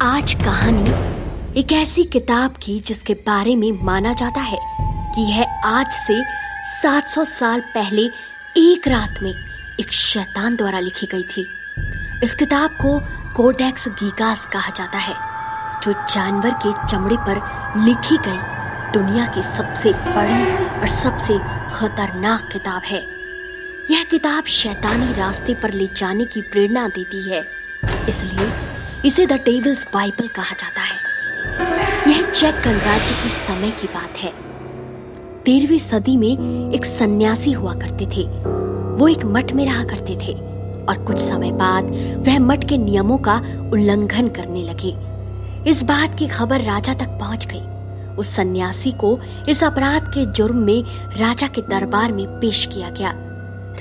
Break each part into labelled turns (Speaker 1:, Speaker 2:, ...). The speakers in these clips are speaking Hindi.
Speaker 1: आज कहानी एक ऐसी किताब की जिसके बारे में माना जाता है कि यह आज से 700 साल पहले एक रात में एक शैतान द्वारा लिखी गई थी। इस किताब को कोडेक्स गिगास कहा जाता है, जो जानवर के चमड़े पर लिखी गई दुनिया की सबसे बड़ी और सबसे खतरनाक किताब है। यह किताब शैतानी रास्ते पर ले जाने की प्रेरणा देती है, इसलिए इसे द डेविल्स बाइबल कहा जाता है। यह चेक गणराज्य के समय की बात है। 13वीं सदी में एक सन्यासी हुआ करते थे। वो एक मठ में रहा करते थे और कुछ समय बाद वह मठ के नियमों का उल्लंघन करने लगे। इस बात की खबर राजा तक पहुंच गई। उस सन्यासी को इस अपराध के जुर्म में राजा के दरबार में पेश किया गया।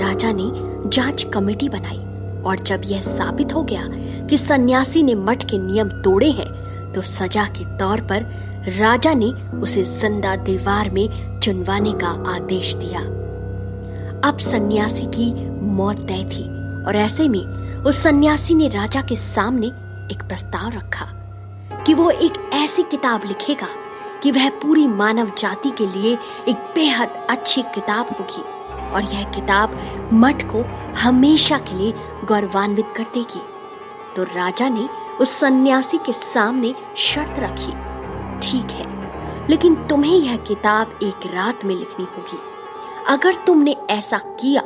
Speaker 1: राजा ने जांच कमेटी बनाई और जब यह साबित हो गया कि सन्यासी ने मठ के नियम तोड़े हैं, तो सजा के तौर पर राजा ने उसे जिंदा दीवार में चुनवाने का आदेश दिया। अब सन्यासी की मौत तय थी और ऐसे में उस सन्यासी ने राजा के सामने एक प्रस्ताव रखा कि वो एक ऐसी किताब लिखेगा कि वह पूरी मानव जाति के लिए एक बेहद अच्छी किताब होगी और यह किताब मठ को हमेशा के लिए गौरवान्वित कर देगी। तो राजा ने उस सन्यासी के सामने शर्त रखी, ठीक है, लेकिन तुम्हें यह किताब एक रात में लिखनी होगी। अगर तुमने ऐसा किया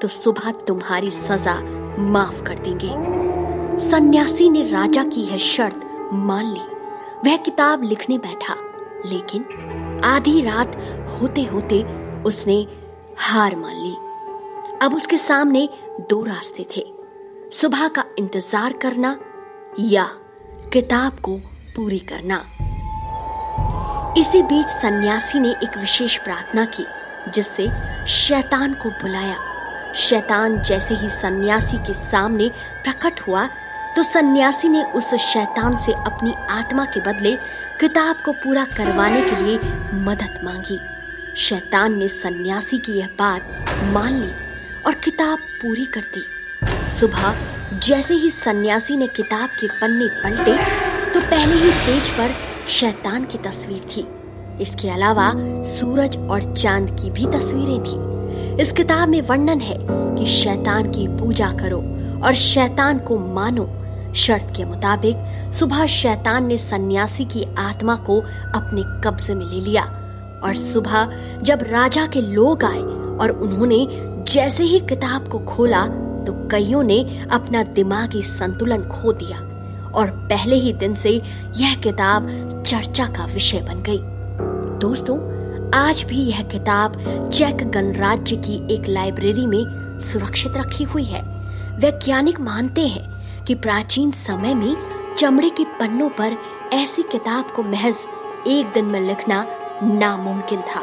Speaker 1: तो सुबह तुम्हारी सजा माफ कर देंगे। सन्यासी ने राजा की यह शर्त मान ली। वह किताब लिखने बैठा, लेकिन आधी रात होते होते उसने हार मान ली। अब उसके सामने दो रास्ते थे, सुबह का इंतजार करना या किताब को पूरी करना। इसी बीच सन्यासी ने एक विशेष प्रार्थना की, जिससे शैतान को बुलाया। शैतान जैसे ही सन्यासी के सामने प्रकट हुआ, तो सन्यासी ने उस शैतान से अपनी आत्मा के बदले किताब को पूरा करवाने के लिए मदद मांगी। शैतान ने सन्यासी की यह बात मान ली और किताब पूरी कर दी। सुबह जैसे ही सन्यासी ने किताब के पन्ने पलटे, तो पहले ही पेज पर शैतान की तस्वीर थी। इसके अलावा सूरज और चांद की भी तस्वीरें थी। इस किताब में वर्णन है कि शैतान की पूजा करो और शैतान को मानो। शर्त के मुताबिक सुबह शैतान ने सन्यासी की आत्मा को अपने कब्जे में ले लिया और सुबह जब राजा के लोग आए और उन्होंने जैसे ही किताब को खोला, तो कईयों ने अपना दिमागी संतुलन खो दिया और पहले ही दिन से यह किताब चर्चा का विषय बन गई। दोस्तों, आज भी यह किताब चेक गणराज्य की एक लाइब्रेरी में सुरक्षित रखी हुई है। वैज्ञानिक मानते हैं कि प्राचीन समय में चमड़े के पन्नों पर ऐसी किताब को महज एक दिन में लिखना नामुमकिन था।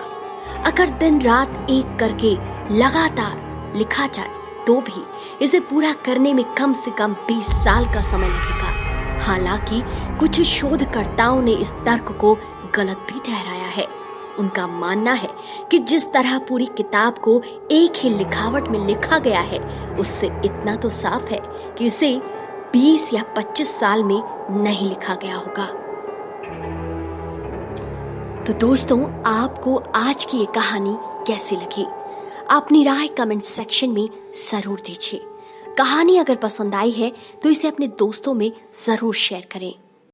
Speaker 1: अगर दिन रात एक करके लगातार लिखा जाए, तो भी इसे पूरा करने में कम से कम 20 साल का समय लगेगा। हालांकि कुछ शोधकर्ताओं ने इस तर्क को गलत भी ठहराया है। उनका मानना है कि जिस तरह पूरी किताब को एक ही लिखावट में लिखा गया है, उससे इतना तो साफ है कि इसे 20 या 25 साल में नहीं लिखा गया होगा। तो दोस्तों, आपको आज की ये कहानी कैसी लगी? अपनी राय कमेंट सेक्शन में जरूर दीजिए। कहानी अगर पसंद आई है तो इसे अपने दोस्तों में जरूर शेयर करें।